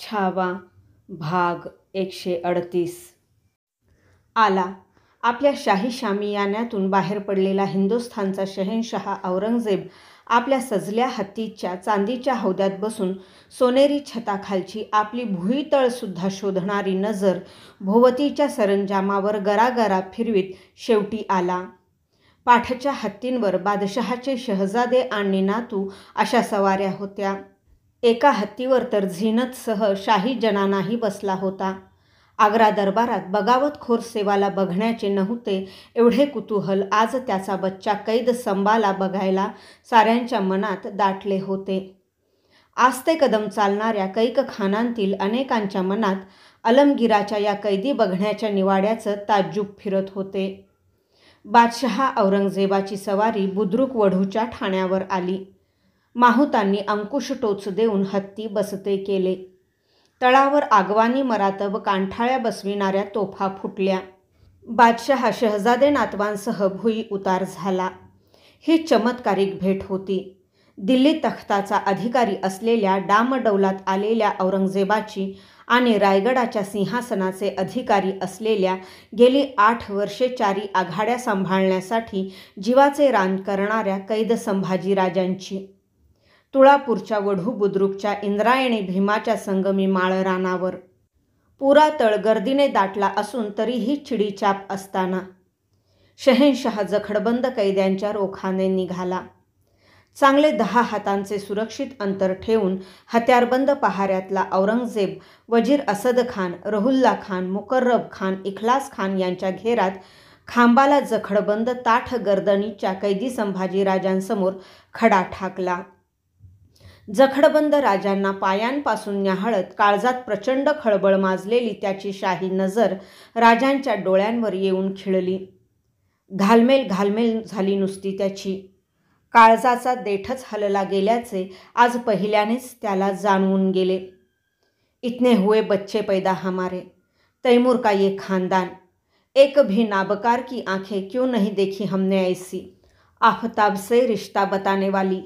छावा भाग 138. आला. आपल्या शाही शामियान्यातून बाहेर पडलेला हिंदुस्थानचा शहेनशाह औरंगजेब आपल्या सजल्या हत्तीच्या चांदीच्या हौद्यात बसून सोनेरी छताखालची आपली भुईतळसुद्धा शोधणारी नजर भोवतीच्या सरंजामावर गरागरा फिरवीत शेवटी आला. पाठच्या हत्तींवर बादशहाचे शहजादे आणि नातू अशा सवाऱ्या होत्या. एका हत्तीवर तर झिनतसह शाही जनानाही बसला होता. आग्रा दरबारात बगावतखोर सेवाला बघण्याचे नव्हते एवढे कुतूहल आज त्याचा बच्चा कैद संबाला बघायला साऱ्यांच्या मनात दाटले होते. आस्ते कदम चालणाऱ्या कैकखानांतील अनेकांच्या मनात अलमगीराच्या या कैदी बघण्याच्या निवाड्याचं ताज्जुब फिरत होते. बादशहा औरंगजेबाची सवारी बुद्रुक वढूच्या ठाण्यावर आली. माहुतांनी अंकुश टोच देऊन हत्ती बसते केले. तळावर आगवानी मरातब कांठाळ्या बसविणाऱ्या तोफा फुटल्या. बादशहा शहजादे नातवांसह भुई उतार झाला. ही चमत्कारिक भेट होती. दिल्ली तख्ताचा अधिकारी असलेल्या डामडौलात आलेल्या औरंगजेबाची आणि रायगडाच्या सिंहासनाचे अधिकारी असलेल्या गेली 8 वर्षे 4 आघाड्या सांभाळण्यासाठी जीवाचे रान करणाऱ्या कैद संभाजीराजांची. तुळापूरच्या वढू बुद्रुकच्या इंद्रायणी भीमाच्या संगमी माळरानावर पुरा तळ गर्दीने दाटला असून तरीही चिडीचाप असताना शहेनशाह जखडबंद कैद्यांच्या रोखाने निघाला. चांगले 10 हातांचे सुरक्षित अंतर ठेवून हत्यारबंद पहाऱ्यातला औरंगजेब वजीर असद खान, रहुल्ला खान, मुकर्रब खान, इखलास खान यांच्या घेरात खांबाला जखडबंद ताठ गर्दनीच्या कैदी संभाजीराजांसमोर खडा ठाकला. जखडबंद राजांना पायांपासून न्याहाळत काळजात प्रचंड खळबळ माजलेली त्याची शाही नजर राजांच्या डोळ्यांवर येऊन खिळली. घालमेल घालमेल झाली नुसती त्याची. काळजाचा देठच हलला गेल्याचे आज पहिल्यानेच त्याला जाणवून गेले. इतने हुए बच्चे पैदा हमारे, तैमूर का ये खानदान, एक भी नाबकार की आंखें क्यों नहीं देखी हमने ऐसी, आफताब से रिश्ता बताने वाली.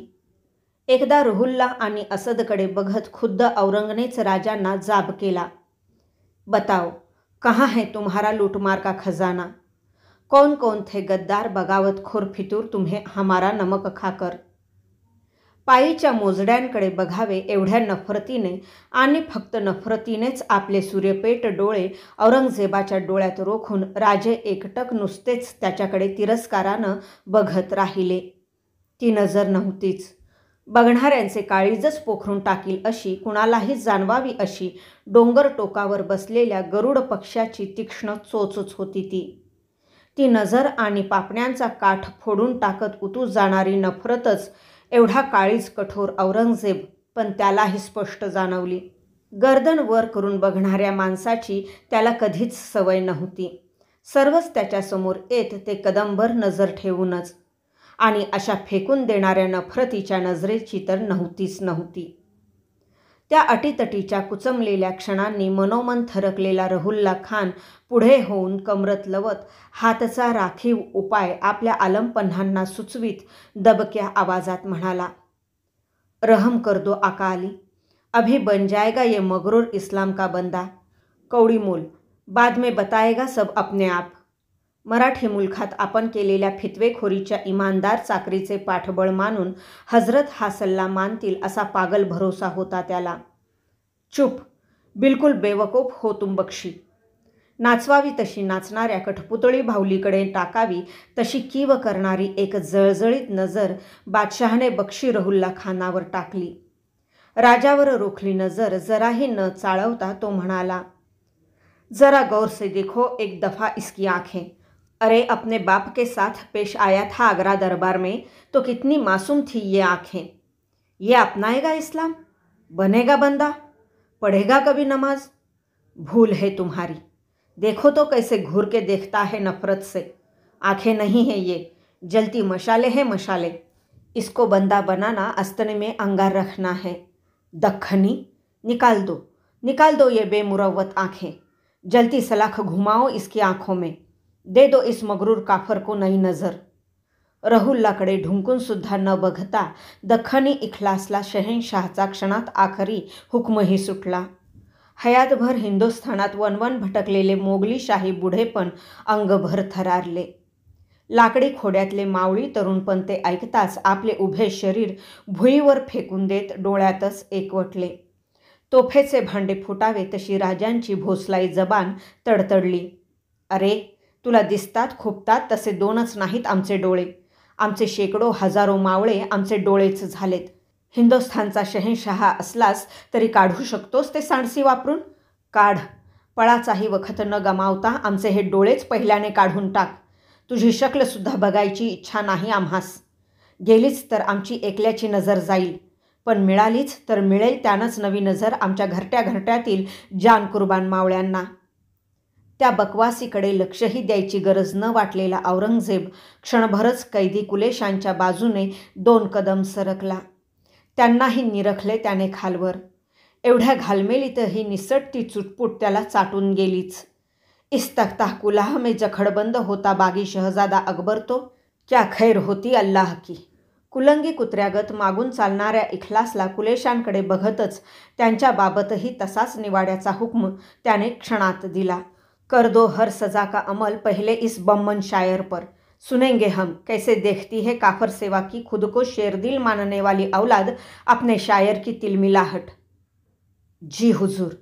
एकदा रुहुल्ला आणि असदकडे बघत खुद्द औरंगनेच राजांना जाब केला. बताओ, कहाँ है तुम्हारा लूटमार का खजाना? कौन कौन थे गद्दार बगावतखोर फितूर तुम्हें हमारा नमक खाकर? पायीच्या मोजड्यांकडे बघावे एवढ्या नफरतीने आणि फक्त नफरतीनेच आपले सूर्यपेट डोळे औरंगजेबाच्या डोळ्यात रोखून राजे एकटक नुसतेच त्याच्याकडे तिरस्कारानं बघत राहिले. ती नजर नव्हतीच. बघणाऱ्यांचे काळीजच पोखरून टाकील अशी, कुणालाही जाणवावी अशी डोंगर टोकावर बसलेल्या गरुड पक्ष्याची तीक्ष्ण चोचच होती ती. ती नजर आणि पापण्यांचा काठ फोडून टाकत उतू जाणारी नफरतच एवढा काळीज कठोर औरंगजेब पण त्यालाही स्पष्ट जाणवली. गर्दन वर करून बघणाऱ्या माणसाची त्याला कधीच सवय नव्हती. सर्वच त्याच्यासमोर येत ते कदमभर नजर ठेवूनच, आणि अशा फेकून देणाऱ्या नफरतीच्या नजरेची तर नव्हतीच नव्हती. त्या अटीतटीच्या कुचमलेल्या क्षणांनी मनोमन थरकलेला रहुल्ला खान पुढे होऊन कमरत लवत हातचा राखीव उपाय आपल्या आलमपन्हांना सुचवीत दबक्या आवाजात म्हणाला, रहम कर दो आका अली, अभी बन जाएगा ये मगरूर इस्लाम का बंदा, कौड़ी मोल, बाद में बताएगा सब अपने आप. मराठी मुलखात आपण केलेल्या फितवेखोरीच्या इमानदार चाकरीचे पाठबळ मानून हजरत हा सल्ला मानतील असा पागल भरोसा होता त्याला. चुप, बिलकुल बेवकूफ हो तुम बक्षी. नाचवावी तशी नाचणाऱ्या कठपुतळी भावलीकडे टाकावी तशी कीव करणारी एक जळजळीत नजर बादशहाने बक्षी रहुल्ला खानावर टाकली. राजावर रोखली नजर जराही न चाळवता तो म्हणाला, जरा गौर से देखो एक दफा इसकी आंखें. अरे अपने बाप के साथ पेश आया था आगरा दरबार में तो कितनी मासूम थी ये आंखें. ये अपनाएगा इस्लाम, बनेगा बंदा, पढ़ेगा कभी नमाज. भूल है तुम्हारी. देखो तो कैसे घूर के देखता है नफरत से. आंखें नहीं है ये, जलती मशाले हैं मशाले. इसको बंदा बनाना, आस्तने में अंगार रखना है. दख्खनी, निकाल दो ये बेमुरव्वत आंखें. जलती सलाख घुमाओ इसकी आंखों में. दे दो इस मगरूर काफर को नई नजर. रहुल्लाकडे ढुंकून सुद्धा न बघता दख्खनी इखलासला शहेनशाहचा क्षणात आखरी हुकमही सुटला. हयातभर हिंदुस्थानात वनवन भटकलेले मोगली शाही बुढेपण अंगभर थरारले. लाकडी खोड्यातले मावळी तरुणपण ते ऐकताच आपले उभे शरीर भुईवर फेकून देत डोळ्यातच एकवटले. तोफेचे भांडे फुटावे तशी राजांची भोसलाई जबान तडतडली. अरे, तुला दिसतात खुपतात तसे दोनच नाहीत आमचे डोळे. आमचे शेकडो हजारो मावळे आमचे डोळेच झालेत. हिंदुस्थानचा शहेनशहा असलास तरी काढू शकतोस ते सांडसी वापरून? काढ. पळाचाही वखत न गमावता आमचे हे डोळेच पहिल्याने काढून टाक. तुझी शक्लसुद्धा बघायची इच्छा नाही आम्हास. गेलीच तर आमची एकल्याची नजर जाईल, पण मिळालीच तर मिळेल त्यानंच नवी नजर आमच्या घरट्या घरट्यातील जान कुर्बान मावळ्यांना. त्या बकवासीकडे लक्षही द्यायची गरज न वाटलेला औरंगजेब क्षणभरच कैदी कुलेशांच्या बाजूने 2 कदम सरकला. त्यांनाही निरखले त्याने खालवर. एवढ्या घालमेलीतही निसटती चुटपुट त्याला चाटून गेलीच. इस तख्ता कुलाह में जखडबंद होता बागी शहजादा अकबर तो क्या खैर होती अल्लाह की. कुलंगी कुत्र्यागत मागून चालणाऱ्या इखलासला कुलेशांकडे बघतच त्यांच्याबाबतही तसाच निवाड्याचा हुक्म त्याने क्षणात दिला. कर दो हर सजा का अमल पहले इस बम्मन शायर पर. सुनेंगे हम कैसे देखती है काफर सेवा की खुद को शेरदिल मानने वाली औलाद अपने शायर की तिलमिलाहट. जी हुजूर.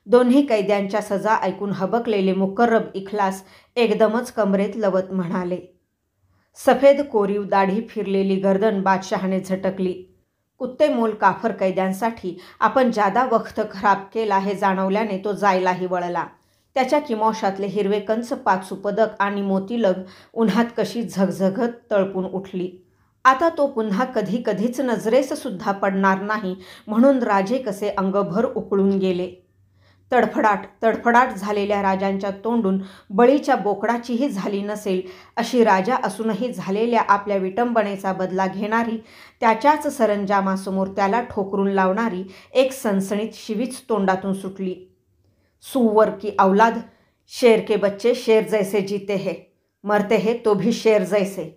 दोन्ही कैद्यांच्या सजा ऐकून हबकलेले मुकर्रब इखलास एकदमच कमरेत लवत म्हणाले. सफेद कोरीव दाढी फिरलेली गर्दन बादशहाने झटकली. कुत्तेमोल काफर कैद्यांसाठी आपण जादा वक्त खराब केला हे जाणवल्याने तो जायलाही वळला. त्याच्या किमोशातले हिरवे कंच पाचू पदक आणि मोतीलग उन्हात कशी झगझगत तळपून उठली. आता तो पुन्हा कधी कधीच नजरेस सुद्धा पडणार नाही म्हणून राजे कसे अंगभर उकळून गेले. तडफडाट झालेल्या राजांच्या तोंडून बळीच्या बोकडाचीही झाली नसेल अशी राजा असूनही झालेल्या आपल्या विटंबनेचा बदला घेणारी, त्याच्याच सरंजामासमोर त्याला ठोकरून लावणारी एक सणसणीत शिवीच तोंडातून सुटली. सुवर की औलाद, शेर के बच्चे शेर जैसे जीते हैं, मरते हैं तो भी शेर जैसे.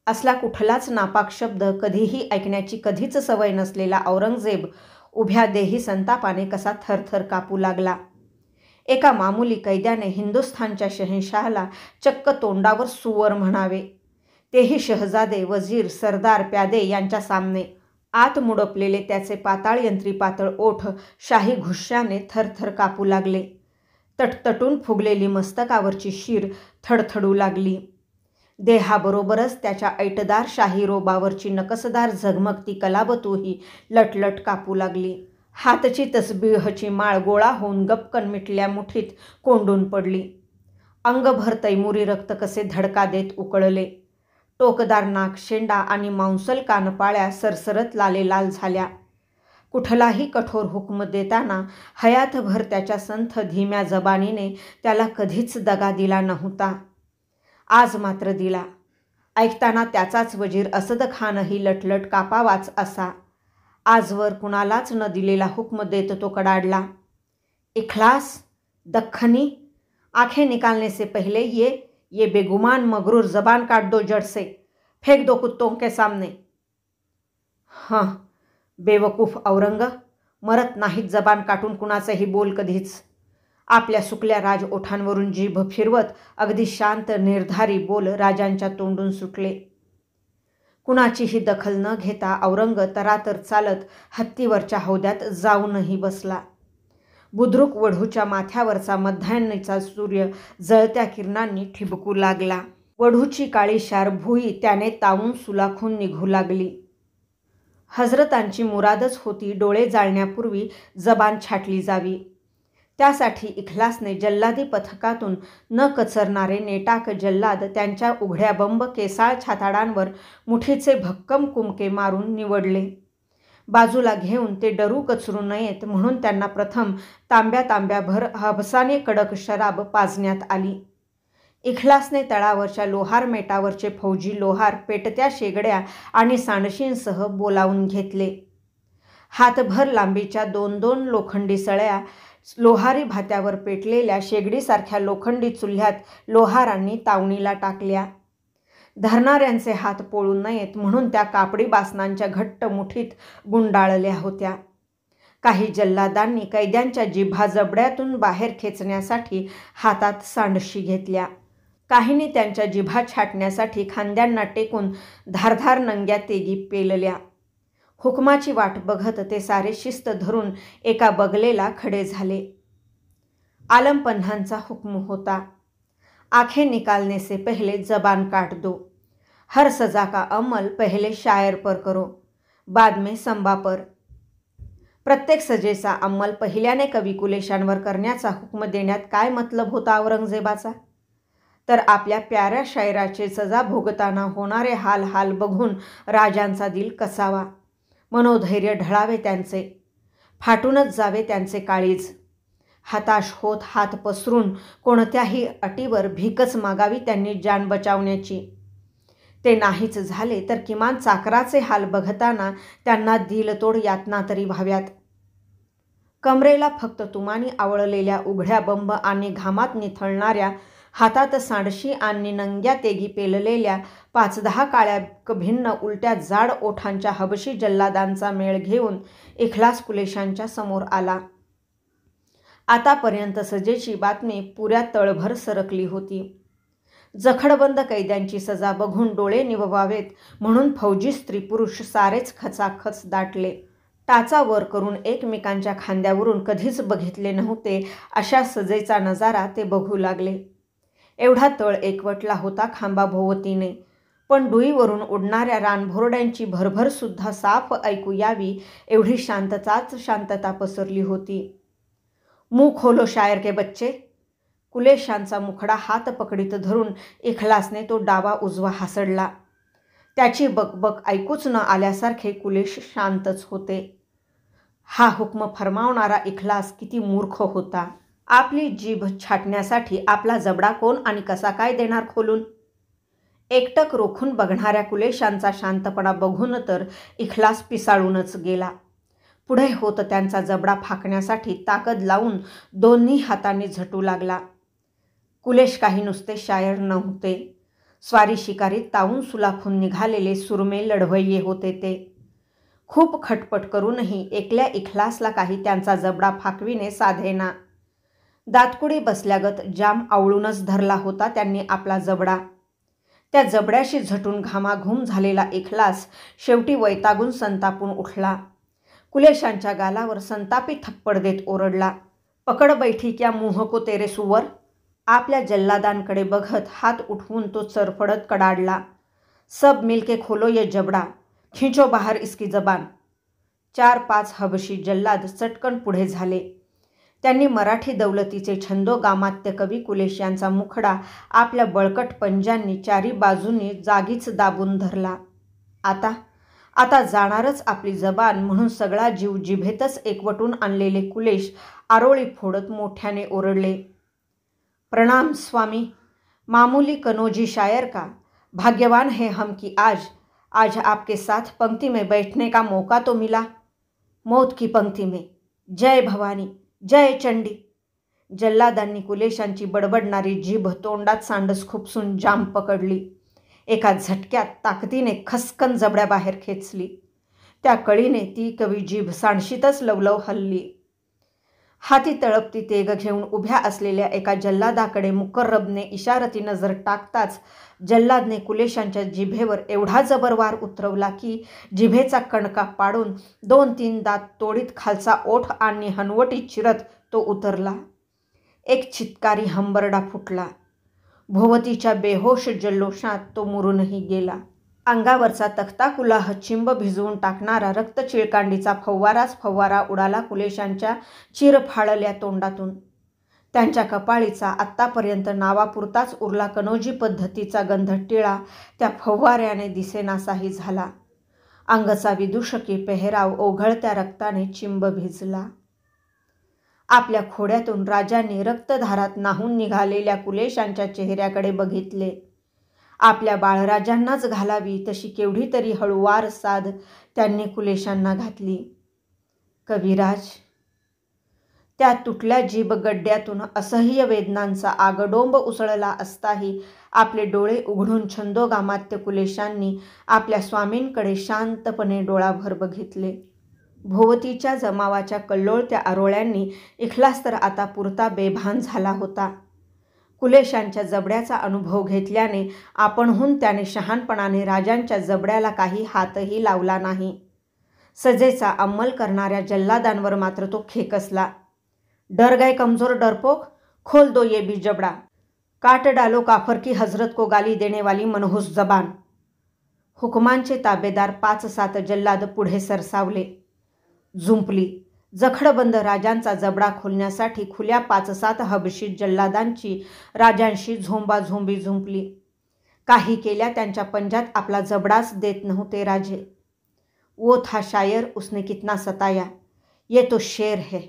असला कुठलाच नापाक शब्द कधीही ऐकण्याची कधीच सवय नसलेला औरंगजेब उभ्या देही संतापाने कसा थरथर कापू लागला. एका मामुली कैद्याने हिंदुस्थानच्या शहेनशाहला चक्क तोंडावर सुवर म्हणावे, तेही शहजादे, वजीर, सरदार, प्यादे यांच्या सामने. आत मुडपलेले त्याचे पाताळयंत्री पातळ ओठ शाही घुश्याने थरथर कापू लागले. तटतटून फुगलेली मस्तकावरची शीर थडथडू लागली. देहाबरोबरच त्याच्या ऐटदार शाही रोबावरची नकसदार झगमगती कलाबतूही लटलट कापू लागली. हातची तसबीहची माळ गोळा होऊन गपकन मिटल्या मुठीत कोंडून पडली. अंगभर तैमुरी रक्त कसे धडका देत उकळले. टोकदार नाक, शेंडा आणि मांसल कानपाळ्या सरसरत लालेलाल झाल्या. कुठलाही कठोर हुकम देताना हयातभर त्याच्या संथ धीम्या जबानीने त्याला कधीच दगा दिला नव्हता. आज मात्र दिला. ऐकताना त्याचाच वजीर असद खानही लटलट कापावाच असा. आजवर कुणालाच न दिलेला हुक्म देत तो कडाडला. इखलास, दख्खनी, आंखें निकालने से पहले ये बेगुमान मगरूर जबान काट दो जड़ से, फेंक दो कुत्तों के सामने. हं, बेवकूफ औरंग, मरत नाहीत जबान काटून कुणाचेही बोल कधीच. आपल्या सुकल्या राज ओठांवरून जीभ फिरवत अगदी शांत निर्धारी बोल राजांच्या तोंडून सुटले. कुणाचीही दखल न घेता औरंग तरातर चालत हत्तीवरच्या हौद्यात जाऊनही बसला. बुद्रुक वढूच्या माथ्यावरचा मध्यान्हीचा सूर्य जळत्या किरणांनी ठिबकू लागला. वढूची काळीशार भुई त्याने तावून सुलाखून निघू लागली. हजरतांची मुरादच होती डोळे जाळण्यापूर्वी जबान छाटली जावी. त्यासाठी इखलासने जल्लादी पथकातून न कचरणारे नेटाक जल्लाद त्यांच्या उघड्या बंब केसाळ छाताडांवर मुठीचे भक्कम कुमके मारून निवडले. बाजूला घेऊन ते डरू कचरू नयेत म्हणून त्यांना प्रथम तांब्याभर हबसाने कडक शराब पाजण्यात आली. इखलासने तळावरच्या लोहार मेटावरचे फौजी लोहार पेटत्या शेगड्या आणि सांडशींसह बोलावून घेतले. हातभर लांबीच्या 2-2 लोखंडी सळ्या लोहारी भात्यावर पेटलेल्या शेगडीसारख्या लोखंडी चुल्ह्यात लोहारांनी तावणीला टाकल्या. धरणाऱ्यांचे हात पोळू नयेत म्हणून त्या कापडी बासनांच्या घट्ट मुठीत गुंडाळल्या होत्या. काही जल्लादांनी कैद्यांच्या जिभा जबड्यातून बाहेर खेचण्यासाठी हातात सांडशी घेतल्या. काहींनी त्यांच्या जिभा छाटण्यासाठी खांद्यांना टेकून धारधार नंग्या तेगी पेलल्या. हुकमाची वाट बघत ते सारे शिस्त धरून एका बगलेला खडे झाले. आलम पन्हांचा हुक्म होता, आंखें निकालने से पहले जबान काट दो. हर सजा का अमल पहले शायर पर करो, बाद में संबा पर. प्रत्येक सजेचा अंमल पहिल्याने कवी कुलेशांवर करण्याचा हुक्म देण्यात काय मतलब होता औरंगजेबाचा? तर आपल्या प्याऱ्या शायराचे सजा भोगताना होणारे हाल हाल बघून राजांचा दिल कसावा, मनोधैर्य ढळावे त्यांचे, फाटूनच जावे त्यांचे काळीज. हताश होत हात पसरून कोणत्याही अटीवर भीकच मागावी त्यांनी जान बचावण्याची. ते नाहीच झाले तर किमान चाकराचे हाल बघताना त्यांना दिलतोड यातना तरी व्हाव्यात. कमरेला फक्त तुमानी आवळलेल्या उघड्या बंब आणि घामात निथळणाऱ्या, हातात सांडशी आणि नंग्या तेगी पेललेल्या 5-10 काळ्या भिन्न उलट्या जाड ओठांच्या हबशी जल्लादांचा मेळ घेऊन इखलास कुलेशांच्या समोर आला. आतापर्यंत सजेची बातमी पुऱ्या तळभर सरकली होती. जखडबंद कैद्यांची सजा बघून डोळे निववावेत म्हणून फौजी स्त्री पुरुष सारेच खचाखच दाटले. टाचा वर करून एकमेकांच्या खांद्यावरून कधीच बघितले नव्हते अशा सजेचा नजारा ते बघू लागले. एवढा तळ एकवटला होता खांबाभोवतीने, पण डुईवरून उडणाऱ्या रानभोरड्यांची भरभरसुद्धा साफ ऐकू यावी एवढी शांतताच शांतता पसरली होती. मुंह खोलो शायर के बच्चे. कुलेशांचा मुखडा हात पकडीत धरून इखलासने तो डावा उजवा हासडला. त्याची बकबक ऐकूच न आल्यासारखे कुलेश शांतच होते. हा हुक्म फरमावणारा इखलास किती मूर्ख होता. आपली जीभ छाटण्यासाठी आपला जबडा कोण आणि कसा काय देणार खोलून? एकटक रोखून बघणाऱ्या कुलेशांचा शांतपणा बघून तर इखलास पिसाळूनच गेला. पुढे होत त्यांचा जबडा फाकण्यासाठी ताकद लावून दोन्ही हातांनी झटू लागला. कुलेश काही नुसते शायर नव्हते, स्वारी शिकारीत तावून सुलाखून निघालेले सुरमे लढवय्ये होते ते. खूप खटपट करूनही एकल्या इखलासला काही त्यांचा जबडा फाकविणे साधेना. दातकुडी बसल्यागत जाम आवळूनच धरला होता त्यांनी आपला जबडा. त्या जबड्याशी झटून घामाघूम झालेला इखलास शेवटी वैतागून संतापून उठला. कुलेशांच्या गालावर संतापी थप्पड देत ओरडला, पकड बैठी क्या मुंह को तेरे सुवर. आपल्या जल्लादांकडे बघत हात उठवून तो चरफडत कडाडला, सब मिलके खोलो ये जबडा, खिंचो बाहर इसकी जबान. 4-5 हबशी जल्लाद चटकन पुढे झाले. त्यांनी मराठी दौलतीचे छंदोगामात्य कवी कुलेश यांचा मुखडा आपल्या बळकट पंजांनी चारी बाजूंनी जागीच दाबून धरला. आता जाणारच आपली जबान म्हणून सगळा जीव जिभेतच एकवटून आणलेले कुलेश आरोळी फोडत मोठ्याने ओरडले, प्रणाम स्वामी. मामूली कनोजी शायर का, भाग्यवान है हम कि आज आपके साथ पंक्ति में बैठने का मौका तो मिला. मौत की पंक्ति में. जय भवानी, जय चंडी. जल्लादांनी कुलेशांची बडबडणारी जीभ तोंडात सांडस खुपसून जाम पकडली. एका झटक्यात ताकदीने खसकन जबड्याबाहेर खेचली. त्या कळीने ती कवी जीभ सांडशीतच लवलव हलली. हाती तळपती तेग घेऊन उभ्या असलेल्या एका जल्लादाकडे मुकर्रबने इशारती नजर टाकताच जल्लादने कुलेशांच्या जिभेवर एवढा जबर वार उतरवला की जिभेचा कणका पाडून 2-3 दात तोडीत खालचा ओठ आणि हनवटी चिरत तो उतरला. एक चित्कारी हंबरडा फुटला. भोवतीच्या बेहोश जल्लोषात तो मुरूनही गेला. अंगावरचा तख्ता कुलाह चिंब भिजवून टाकणारा रक्त चिळकांडीचा फव्वारा उडाला कुलेशांच्या चिरफाळल्या तोंडातून. त्यांच्या कपाळीचा आत्तापर्यंत नावापुरताच उरला कनोजी पद्धतीचा गंधटिळा त्या फव्वाऱ्याने दिसेनासाही झाला. अंगचा विदूषकी पेहराव ओघळत्या रक्ताने चिंब भिजला. आपल्या खोड्यातून राजांनी रक्तधारात न्हाऊन निघालेल्या कुलेशांच्या चेहऱ्याकडे बघितले. आपल्या बाळराजांनाच घालावी तशी केवढी तरी हळूवार साद त्यांनी कुलेशांना घातली. कविराज. त्या तुटल्या जीभ गड्ड्यातून असह्य वेदनांचा आगडोंब उसळला असताही आपले डोळे उघडून छंदोगामात्य कुलेशांनी आपल्या स्वामींकडे शांतपणे डोळाभर बघितले. भोवतीच्या जमावाच्या कल्लोळत्या आरोळ्यांनी इखलास तर आता पुरता बेभान झाला होता. कुलेशांच्या जबड्याचा अनुभव घेतल्याने आपणहून त्याने शहाणपणाने राजांच्या जबड्याला काही हातही लावला नाही. सजेचा अंमल करणाऱ्या जल्लादांवर मात्र तो खेकसला. डर गए कमजोर डरपोक, खोल दो ये भी जबड़ा, काट डालो काफर की हजरत को गाली देने वाली मनहूस जबान. हुकमांचे ताबेदार 5-7 जल्लाद पुढे सरसावले. झुंपली. जखडबंद राजांचा जबडा खोलण्यासाठी खुल्या 5-7 हबशी जल्लादांची राजांशी झोंबाझोंबी झुंपली. काही केल्या त्यांच्या पंजात आपला जबडाच देत नव्हते राजे. वो था शायर, उसने कितना सताया, ये तो शेर है,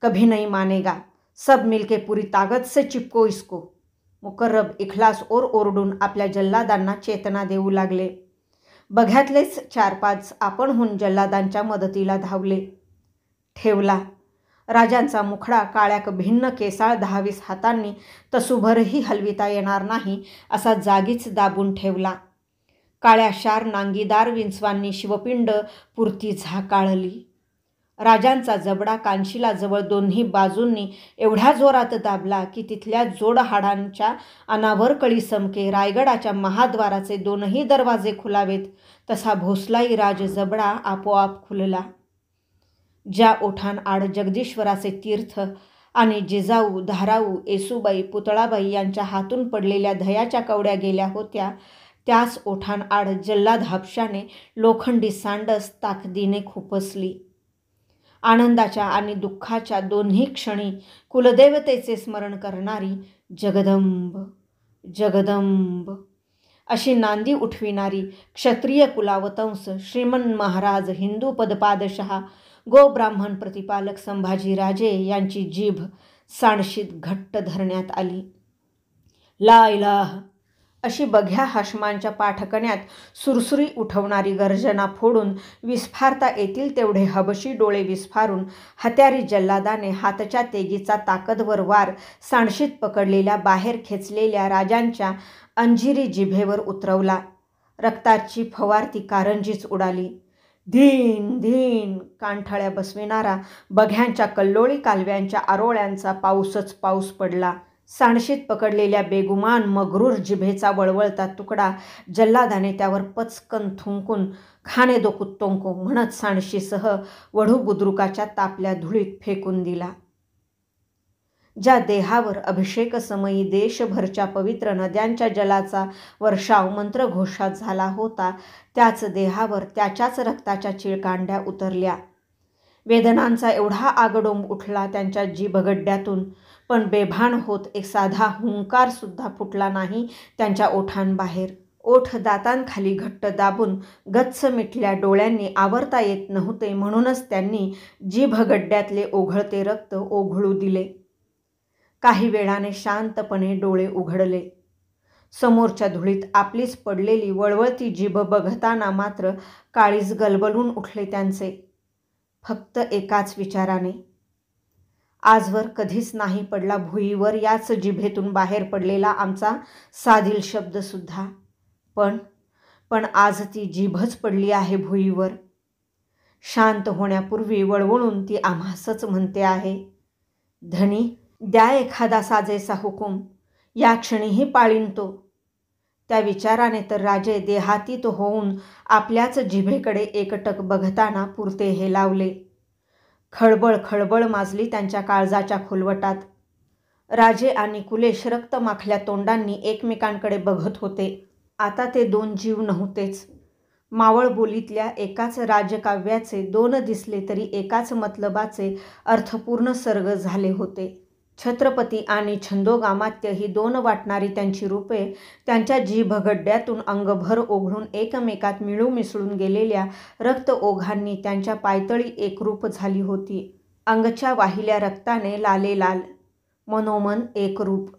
कभी नहीं मानेगा, सब मिलके पूरी ताकत से चिपको इसको. मुकर्रब इखलास ओरडून आपल्या जल्लादांना चेतना देऊ लागले. बघ्यातलेच 4-5 आपणहून जल्लादांच्या मदतीला धावले. ठेवला. राजांचा मुखडा काळ्याक भिन्न केसाळ 10-20 हातांनी तसूभरही हलविता येणार नाही असा जागीच दाबून ठेवला. काळ्या शार नांगीदार विंचवांनी शिवपिंड पुरती झाकाळली. राजांचा जबडा कानशिलाजवळ दोन्ही बाजूंनी एवढ्या जोरात दाबला की तिथल्या जोडहाडांच्या अनावर समके रायगडाच्या महाद्वाराचे 2ही दरवाजे खुलावेत तसा भोसलाई राज जबडा आपोआप खुलला. ज्या ओठांआड जगदीश्वराचे तीर्थ आणि जिजाऊ, धाराऊ, येसूबाई, पुतळाबाई यांच्या हातून पडलेल्या दह्याच्या कवड्या गेल्या होत्या, त्याच ओठांआड जल्लाद हापशाने लोखंडी सांडस ताकदीने खुपसली. आनंदाच्या आणि दुःखाच्या दोन्ही क्षणी कुलदेवतेचे स्मरण करणारी जगदंब जगदंब अशी नांदी उठविणारी क्षत्रिय कुलावतंस श्रीमन महाराज हिंदू पदपादशहा गोब्राह्मण प्रतिपालक संभाजीराजे यांची जीभ सांडशीत घट्ट धरण्यात आली. ला इलाह अशी बघ्या हाशमांच्या पाठकण्यात सुरसुरी उठवणारी गर्जना फोडून विस्फारता येतील तेवढे हबशी डोळे विस्फारून हत्यारी जल्लादाने हातच्या तेगीचा ताकदवर वार सांडशीत पकडलेल्या बाहेर खेचलेल्या राजांच्या अंजिरी जिभेवर उतरवला. रक्ताची फवारती कारंजीच उडाली. धीन धीन कानठळ्या बसविणारा बघ्यांच्या कल्लोळी कालव्यांच्या आरोळ्यांचा पाऊसच पाऊस पडला. सांडशीत पकडलेल्या बेगुमान मगरूर जिभेचा वळवळता तुकडा जल्लादाने त्यावर पचकन थुंकून खाणे दो कुत्तों को म्हणत सांडशीसह वढू बुद्रुकाच्या तापल्या धुळीत फेकून दिला. ज्या देहावर अभिषेकसमयी देशभरच्या पवित्र नद्यांच्या जलाचा वर्षाव मंत्रघोषात झाला होता, त्याच देहावर त्याच्याच रक्ताच्या चिळकांड्या उतरल्या. वेदनांचा एवढा आगडोंब उठला त्यांच्या जिभगड्ड्यातून, पण बेभान होत एक साधा हुंकारसुद्धा फुटला नाही त्यांच्या ओठांबाहेर. ओठ दातांखाली घट्ट दाबून गच्च मिटल्या डोळ्यांनी आवरता येत नव्हते म्हणूनच त्यांनी जिभगड्ड्यातले ओघळते रक्त ओघळू दिले. काही वेळाने शांतपणे डोळे उघडले. समोरच्या धुळीत आपलीच पडलेली वळवळती जीभ बघताना मात्र काळीज गलबलून उठले त्यांचे. फक्त एकाच विचाराने. आजवर कधीच नाही पडला भुईवर याच जिभेतून बाहेर पडलेला आमचा साधील शब्दसुद्धा. पण आज ती जीभच पडली आहे भुईवर. शांत होण्यापूर्वी वळवळून ती आम्हासच म्हणते आहे, धनी द्या एखादा साजेसा हुकूम, या क्षणीही पाळीन तो. त्या विचाराने तर राजे देहातीत होऊन आपल्याच जिभेकडे एकटक बघताना पुरते हेलावले. खळबळ खळबळ माजली त्यांच्या काळजाच्या खोलवटात. राजे आणि कुलेश रक्तमाखल्या तोंडांनी एकमेकांकडे बघत होते. आता ते 2 जीव नव्हतेच. मावळ बोलीतल्या एकाच राजकाव्याचे 2 दिसले तरी एकाच मतलबाचे अर्थपूर्ण सर्ग झाले होते. छत्रपती आणि छंदोगामात्य ही 2 वाटणारी त्यांची रूपे त्यांच्या जिभगड्ड्यातून अंगभर ओघळून एकमेकात मिळू मिसळून गेलेल्या रक्त ओघांनी त्यांच्या पायतळी एकरूप झाली होती. अंगच्या वाहिल्या रक्ताने लालेलाल, मनोमन एकरूप.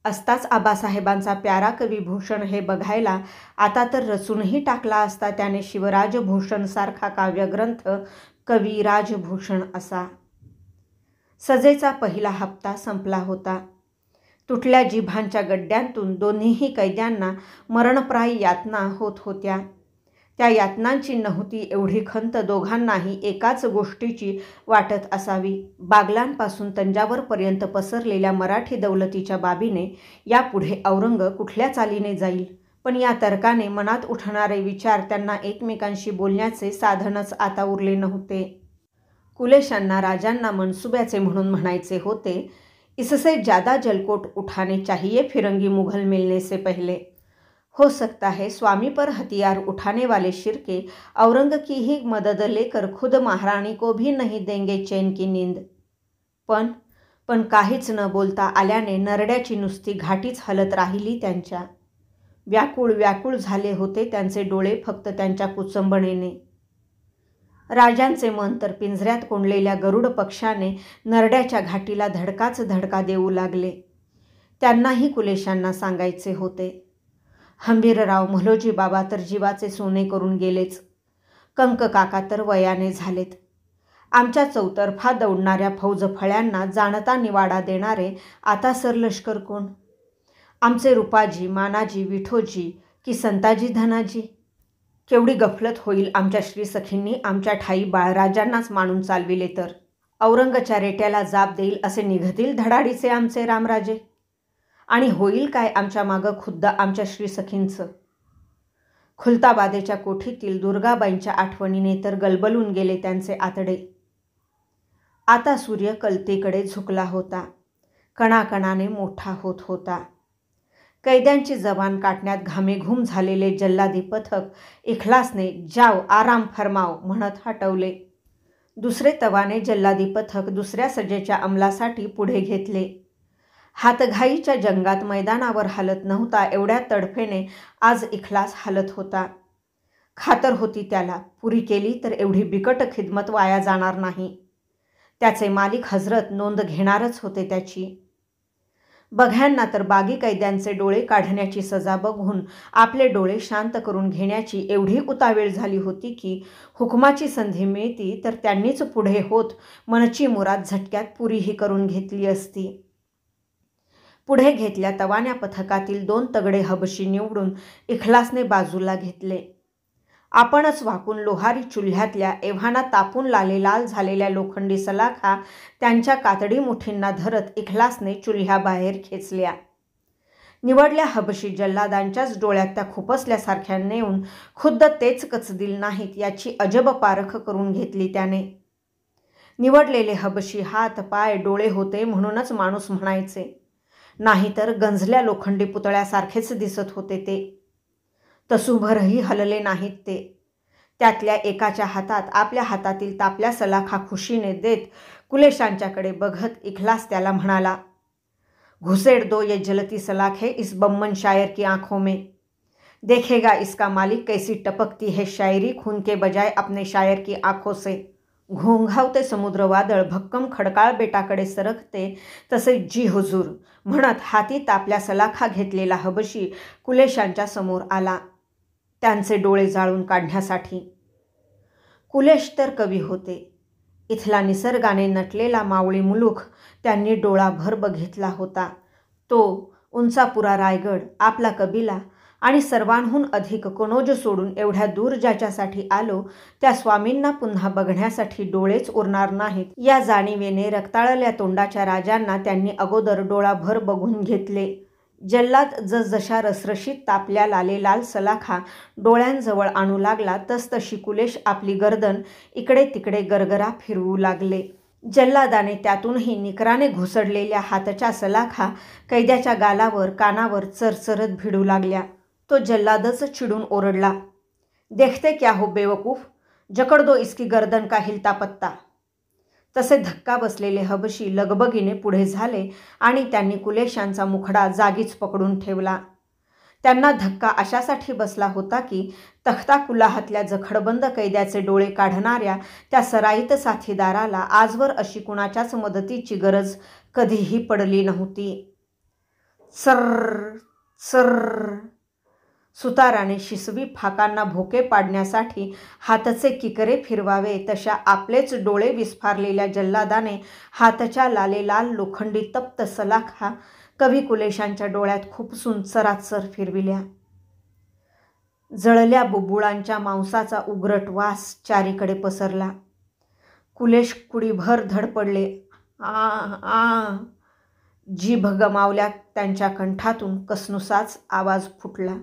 असताच आबासाहेबांचा प्यारा कविभूषण हे बघायला आता तर रचूनही टाकला असता त्याने शिवराजभूषणसारखा काव्यग्रंथ, कविराजभूषण असा. सजेचा पहिला हप्ता संपला होता. तुटल्या जिभांच्या गड्ड्यांतून दोन्हीही कैद्यांना मरणप्राय यातना होत होत्या. त्या यातनांची नव्हती एवढी खंत दोघांनाही एकाच गोष्टीची वाटत असावी. बागलांपासून तंजावरपर्यंत पसरलेल्या मराठी दौलतीच्या बाबीने यापुढे औरंग कुठल्या चालीने जाईल. पण या तर्काने मनात उठणारे विचार त्यांना एकमेकांशी बोलण्याचे साधनच आता उरले नव्हते. कुलेशांना राजांना मनसुब्याचे म्हणून म्हणायचे होते, इससे ज्यादा जलकोट उठाने चाहिए फिरंगी मुघल मिलने से पहले. हो सकता है स्वामी पर हथियार उठाने वाले शिर्के औरंग की ही मदद लेकर खुद महारानी को भी नहीं देंगे चैन की नींद. पण काहीच न बोलता आल्याने नरड्याची नुसती घाटीच हलत राहिली त्यांच्या. व्याकुळ झाले होते त्यांचे डोळे फक्त त्यांच्या कुचंबणेने. राजांचे मन तर पिंजऱ्यात कोंडलेल्या गरुड पक्षाने नरड्याच्या घाटीला धडकाच धडका देऊ लागले. त्यांनाही कुलेशांना सांगायचे होते. हंबीरराव म्होलोजी बाबा तर जीवाचे सोने करून गेलेच. कंक काका तर वयाने झालेत. आमच्या चौतर्फा दौडणाऱ्या फौजफळ्यांना जाणता निवाडा देणारे आता सरलष्कर कोण? आमचे रुपाजी, मानाजी, विठोजी की संताजी धनाजी? केवढी गफलत होईल आमच्या श्रीसखींनी आमच्या ठाई बाळराजांनाच मानून चालविले तर. औरंगच्या रेट्याला जाब देईल असे निघतील धडाडीचे आमचे रामराजे. आणि होईल काय आमच्या मागं खुद्द आमच्या श्रीसखींचं? खुलताबादेच्या कोठीतील दुर्गाबाईंच्या आठवणीने तर गलबलून गेले त्यांचे आतडे. आता सूर्य कलतेकडे झुकला होता. कणाकणाने मोठा होत होता. कैद्यांची जबान काटण्यात घामेघूम झालेले जल्लादी पथक इखलासने जाव आराम फरमाव म्हणत हटवले. दुसरे तवाने जल्लादी पथक दुसऱ्या सजेच्या अंमलासाठी पुढे घेतले. हातघाईच्या जंगात मैदानावर हलत नव्हता एवढ्या तडफेने आज इखलास हलत होता. खातर होती त्याला, पुरी केली तर एवढी बिकट खिदमत वाया जाणार नाही. त्याचे मालिक हजरत नोंद घेणारच होते त्याची. बघ्यांना तर बागी कैद्यांचे डोळे काढण्याची सजा बघून आपले डोळे शांत करून घेण्याची एवढी उतावीळ झाली होती की हुकुमाची संधी मिळती तर त्यांनीच पुढे होत मनची मुराद झटक्यात पुरीही करून घेतली असती. पुढे घेतल्या तवान्या पथकातील 2 तगडे हबशी निवडून इखलासने बाजूला घेतले. आपणच वाकून लोहारी चुल्ह्यातल्या एव्हाना तापून लालेलाल झालेल्या लोखंडी सलाखा त्यांच्या कातडी मुठींना धरत इखलासने चुल्ह्याबाहेर खेचल्या. निवडल्या हबशी जल्लादांच्याच डोळ्यात त्या खुपसल्यासारख्या नेऊन खुद्द तेच कचदिल नाहीत याची अजब पारख करून घेतली त्याने. निवडलेले हबशी हात, पाय, डोळे होते म्हणूनच माणूस म्हणायचे, नाहीतर गंजल्या लोखंडी पुतळ्यासारखेच दिसत होते ते. तसूभरही हलले नाहीत ते. त्यातल्या एकाच्या हातात आपल्या हातातील तापल्या सलाखा खुशीने देत कुलेशांच्याकडे बघत इखलास त्याला म्हणाला, घुसेड़ दो ये जलती सलाखे इस बम्मन शायर की आंखों में. देखेगा इसका मालिक कैसी टपकती है शायरी खून के बजाय अपने शायर की आंखों से. घोंघावते समुद्र वादळ भक्कम खडकाळ बेटाकडे सरकते तसे जी हुजूर म्हणत हाती तापल्या सलाखा घेतलेला हबशी कुलेशांच्या समोर आला, त्यांचे डोळे जाळून काढण्यासाठी. कुलेश तर कवी होते. इथला निसर्गाने नटलेला मावळी मुलूख त्यांनी डोळाभर बघितला होता. तो उंचापुरा रायगड, आपला कबिला आणि सर्वांहून अधिक कनोज सोडून एवढ्या दूर ज्याच्यासाठी आलो त्या स्वामींना पुन्हा बघण्यासाठी डोळेच उरणार नाहीत या जाणीवेने रक्ताळल्या तोंडाच्या राजांना त्यांनी अगोदर डोळाभर बघून घेतले. जल्लाद जसजशा रसरशीत तापल्या लालेलाल सलाखा डोळ्यांजवळ आणू लागला तसतशी कुलेश आपली गर्दन इकडे तिकडे गरगरा फिरवू लागले. जल्लादाने त्यातूनही निकराने घुसडलेल्या हातच्या सलाखा कैद्याच्या गालावर कानावर चरचरत भिडू लागल्या. तो जल्लादच चिडून ओरडला, देखते क्या हो बेवकूफ, जकड़ दो इसकी गर्दन का हिलता पत्ता. तसे धक्का बसलेले हबशी लगबगीने पुढे झाले आणि त्यांनी कुलेशांचा मुखडा जागीच पकडून ठेवला. त्यांना धक्का अशासाठी बसला होता की तख्ता कुलाहातल्या जखडबंद कैद्याचे डोळे काढणाऱ्या त्या सराईत साथीदाराला आजवर अशी कुणाच्याच मदतीची गरज कधीही पडली नव्हती. सर्र सर्र सुताराने शिसवी फाकांना भोके पाडण्यासाठी हातचे किकरे फिरवावे तशा आपलेच डोळे विस्फारलेल्या जल्लादाने हातच्या लालेलाल लोखंडी तप्त सलाखा कवी कुलेशांच्या डोळ्यात खुपसून चराचर फिरविल्या. जळल्या बुबुळांच्या मांसाचा उग्रट वास चारीकडे पसरला. कुलेश कुडीभर धडपडले. आ आ जीभ गमावल्या त्यांच्या कंठातून कसनुसाच आवाज फुटला.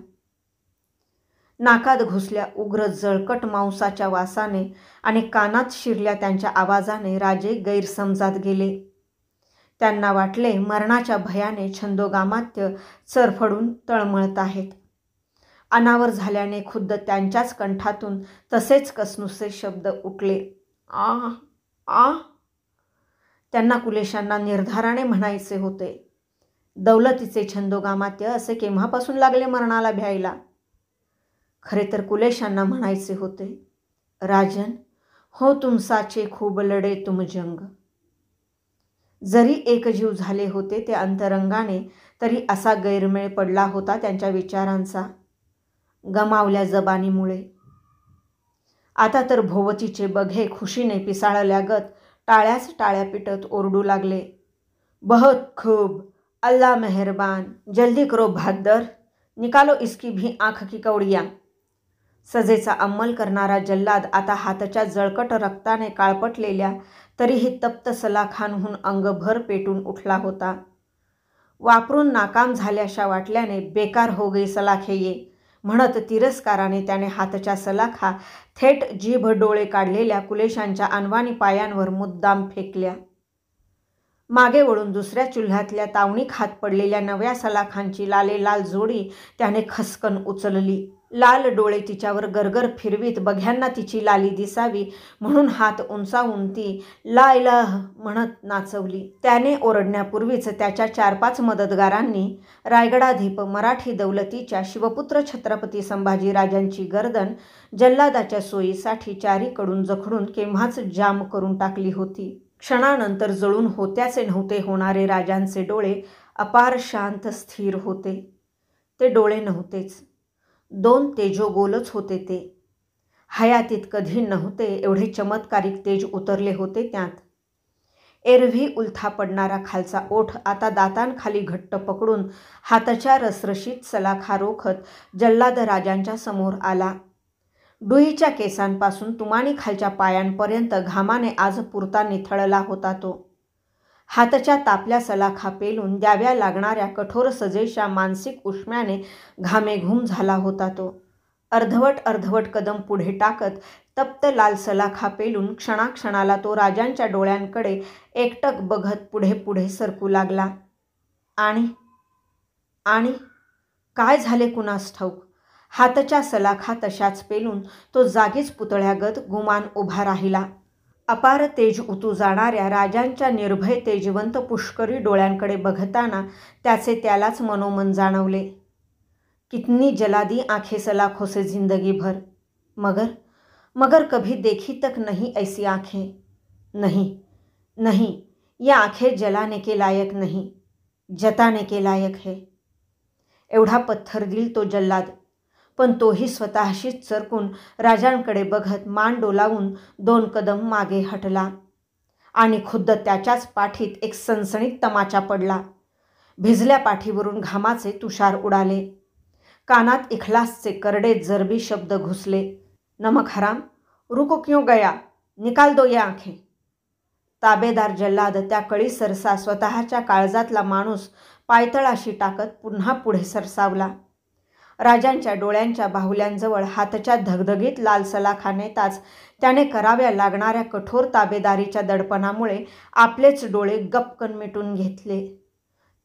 नाकात घुसल्या उग्र जळकट मांसाच्या वासाने आणि कानात शिरल्या त्यांच्या आवाजाने राजे गैरसमजात गेले. त्यांना वाटले मरणाच्या भयाने छंदोगामात्य चरफडून तळमळत आहेत. अनावर झाल्याने खुद्द त्यांच्याच कंठातून तसेच कसनुसे शब्द उठले. आ आ त्यांना कुलेशांना निर्धाराने म्हणायचे होते, दौलतीचे छंदोगामात्य असे केव्हापासून लागले मरणाला भ्यायला. खरे तर कुलेशांना म्हणायचे होते, राजन हो तुमसाचे खूब लढे तुम जंग. जरी एकजीव झाले होते ते अंतरंगाने, तरी असा गैरमेळ पडला होता त्यांच्या विचारांचा गमावल्या जबानीमुळे. आता तर भोवतीचे बघे खुशीने पिसाळल्यागत टाळ्याच टाळ्या पिटत ओरडू लागले. बहुत खूब, अल्लाह मेहरबान, जल्दी करो बहादर, निकालो इसकी भी आँख की कवड़ियाँ. सजेचा अंमल करणारा जल्लाद आता हाताच्या जळकट रक्ताने काळपटलेल्या तरीही तप्त सलाखांहून अंगभर पेटून उठला होता. वापरून नाकाम झाल्याशा वाटल्याने बेकार हो गई सलाखे ये म्हणत तिरस्काराने त्याने हातच्या सलाखा थेट जीभ डोळे काढलेल्या कुलेशांच्या अनवाणी पायांवर मुद्दाम फेकल्या. मागे वळून दुसऱ्या चुल्ह्यातल्या तावणी खात पडलेल्या नव्या सलाखांची लालेलाल जोडी त्याने खसकन उचलली. लाल डोळे तिच्यावर गरगर फिरवीत बघ्यांना तिची लाली दिसावी म्हणून हात उंचावून ती ला इलाह म्हणत नाचवली. त्याने ओरडण्यापूर्वीच त्याच्या 4-5 मदतगारांनी रायगडाधीप मराठी दौलतीच्या शिवपुत्र छत्रपती संभाजीराजांची गर्दन जल्लादाच्या सोयीसाठी चारीकडून जखडून केव्हाच जाम करून टाकली होती. क्षणानंतर जळून होत्याचे नव्हते होणारे राजांचे डोळे अपार शांत स्थिर होते. ते डोळे नव्हतेच, 2 तेजोगोलच होते ते. हयातीत कधी नव्हते एवढे चमत्कारिक तेज उतरले होते त्यात. एरव्ही उलथा पडणारा खालचा ओठ आता दातांखाली घट्ट पकडून हाताच्या रसरशीत सलाखा रोखत जल्लाद राजांच्या समोर आला. डुईच्या केसांपासून तुमानी खालच्या पायांपर्यंत घामाने आज पुरता निथळला होता तो. हातच्या तापल्या सलाखा पेलून द्याव्या लागणाऱ्या कठोर सजेच्या मानसिक उष्म्याने घामेघूम झाला होता तो. अर्धवट कदम पुढे टाकत तप्त लाल सलाखा पेलून क्षणाक्षणाला तो राजांच्या डोळ्यांकडे एकटक बघत पुढे सरकू लागला. आणि काय झाले कुणास ठाऊक. हातच्या सलाखा तशाच पेलून तो जागीच पुतळ्यागत गुमान उभा राहिला. अपार तेज उतू जाणाऱ्या राजांच्या निर्भय तेजवंत पुष्करी डोळ्यांकडे बघताना त्याचे त्यालाच मनोमन जाणवले. कितनी जलादी आंखें सलाखों से जिंदगी भर, मगर कभी देखी तक नहीं ऐसी आंखें. नहीं, ये आंखें जलाने के लायक नहीं, जताने के लायक है. एवढा पत्थरदिल तो जल्लाद, पण तोही स्वतःशीच चरकून राजांकडे बघत मान डोलावून 2 कदम मागे हटला. आणि खुद्द त्याच्याच पाठीत एक सणसणीत तमाचा पडला. भिजल्या पाठीवरून घामाचे तुषार उडाले. कानात इखलासचे करडे जरबी शब्द घुसले. नमक हराम, रुको क्यों गया, निकाल दो ये आंखें. ताबेदार जल्लाद त्या कळी सरसा स्वतःच्या काळजातला माणूस पायतळाशी टाकत पुन्हा पुढे सरसावला. राजांच्या डोळ्यांच्या बाहुल्यांजवळ हातच्या धगधगीत लाल सलाखा नेताच त्याने कराव्या लागणाऱ्या कठोर ताबेदारीच्या दडपणामुळे आपलेच डोळे गपकन मिटून घेतले.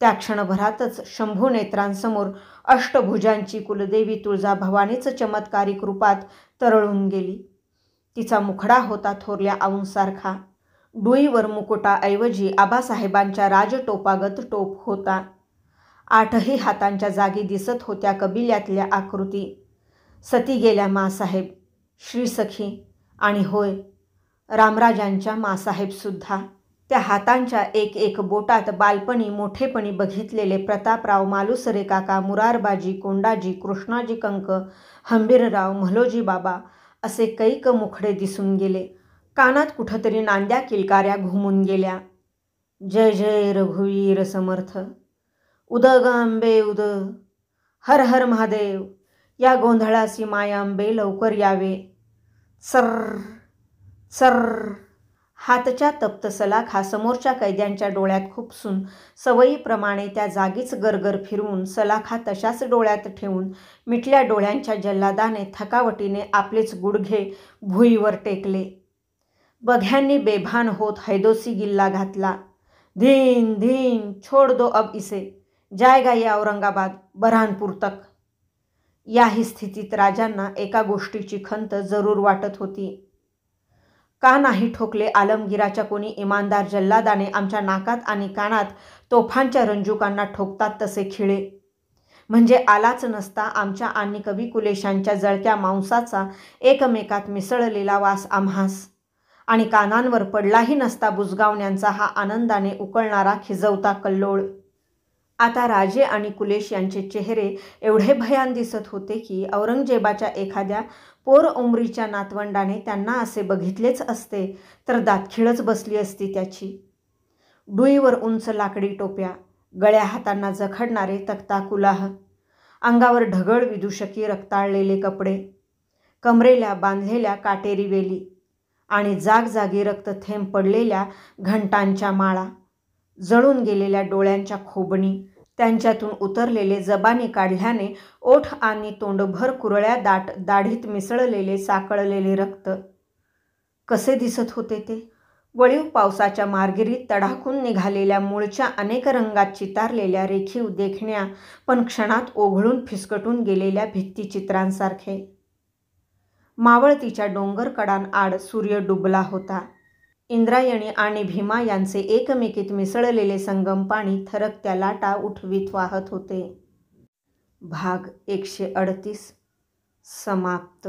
त्या क्षणभरातच शंभू नेत्रांसमोर अष्टभुजांची कुलदेवी तुळजाभवानीच चमत्कारिक रूपात तरळून गेली. तिचा मुखडा होता थोरल्या आऊंसारखा. डुईवर मुकुटाऐवजी आबासाहेबांच्या राजटोपागत टोप होता. 8ही हातांच्या जागी दिसत होत्या कबिल्यातल्या आकृती. सती गेल्या मासाहेब, श्रीसखी आणि होय रामराजांच्या मासाहेबसुद्धा. त्या हातांच्या एक बोटात बालपणी मोठेपणी बघितलेले प्रतापराव, मालुसरे काका, मुरारबाजी, कोंडाजी, कृष्णाजी कंक, हंबीरराव, म्हालोजी बाबा असे कैक मुखडे दिसून गेले. कानात कुठंतरी नांद्या किलकाऱ्या घुमून गेल्या. जय जय रघुवीर समर्थ, उद ग अंबे उद, हर हर महादेव. या गोंधळासी मायांबे लवकर यावे. सर्र सर्र. हातच्या तप्त सलाखा समोरच्या कैद्यांच्या डोळ्यात खुपसून सवयीप्रमाणे त्या जागीच गरगर फिरवून सलाखा तशाच डोळ्यात ठेवून मिटल्या डोळ्यांच्या जल्लादाने थकावटीने आपलेच गुडघे भुईवर टेकले. बघ्यांनी बेभान होत हैदोसी गिल्ला घातला. धीन धीन छोड़ दो अब इसे, जाएगा ये औरंगाबाद बऱ्हाणपूर तक. याही स्थितीत राजांना एका गोष्टीची खंत जरूर वाटत होती. का नाही ठोकले आलमगीराच्या कोणी इमानदार जल्लादाने आमच्या नाकात आणि कानात तोफांच्या रंजुकांना ठोकतात तसे खिळे. म्हणजे आलाच नसता आमच्या आणि कवी कुलेशांच्या जळक्या मांसाचा एकमेकात मिसळलेला वास आम्हास, आणि कानांवर पडलाही नसता बुजगावण्यांचा हा आनंदाने उकळणारा खिजवता कल्लोळ. आता राजे आणि कुलेश यांचे चेहरे एवढे भयान दिसत होते की औरंगजेबाच्या एखाद्या पोर उमरीच्या नातवंडाने त्यांना असे बघितलेच असते तर दातखिळच बसली असती त्याची. डुईवर उंच लाकडी टोप्या, गळ्या हातांना जखडणारे तख्ता कुलाह, अंगावर ढगळ विदूषकी रक्ताळलेले कपडे, कमरेला बांधलेल्या काटेरी वेली आणि जागजागी रक्तथेंब पडलेल्या घंटांच्या माळा, जळून गेलेल्या डोळ्यांच्या खोबणी, त्यांच्यातून उतरलेले जबानी काढल्याने ओठ आणि तोंडभर कुरळ्या दाढीत मिसळलेले साकळलेले रक्त. कसे दिसत होते ते? वळीव पावसाच्या मार्गिरीत तडाखून निघालेल्या मूळच्या अनेक रंगात चितारलेल्या रेखीव देखण्या पण क्षणात ओघळून फिसकटून गेलेल्या भित्तिचित्रांसारखे. मावळतीच्या डोंगरकडांआड सूर्य डुबला होता. इंद्रायणी आणि भीमा यांचे एकमेकीत मिसळलेले संगम पाणी थरकत्या लाटा उठवीत वाहत होते. भाग 138 समाप्त.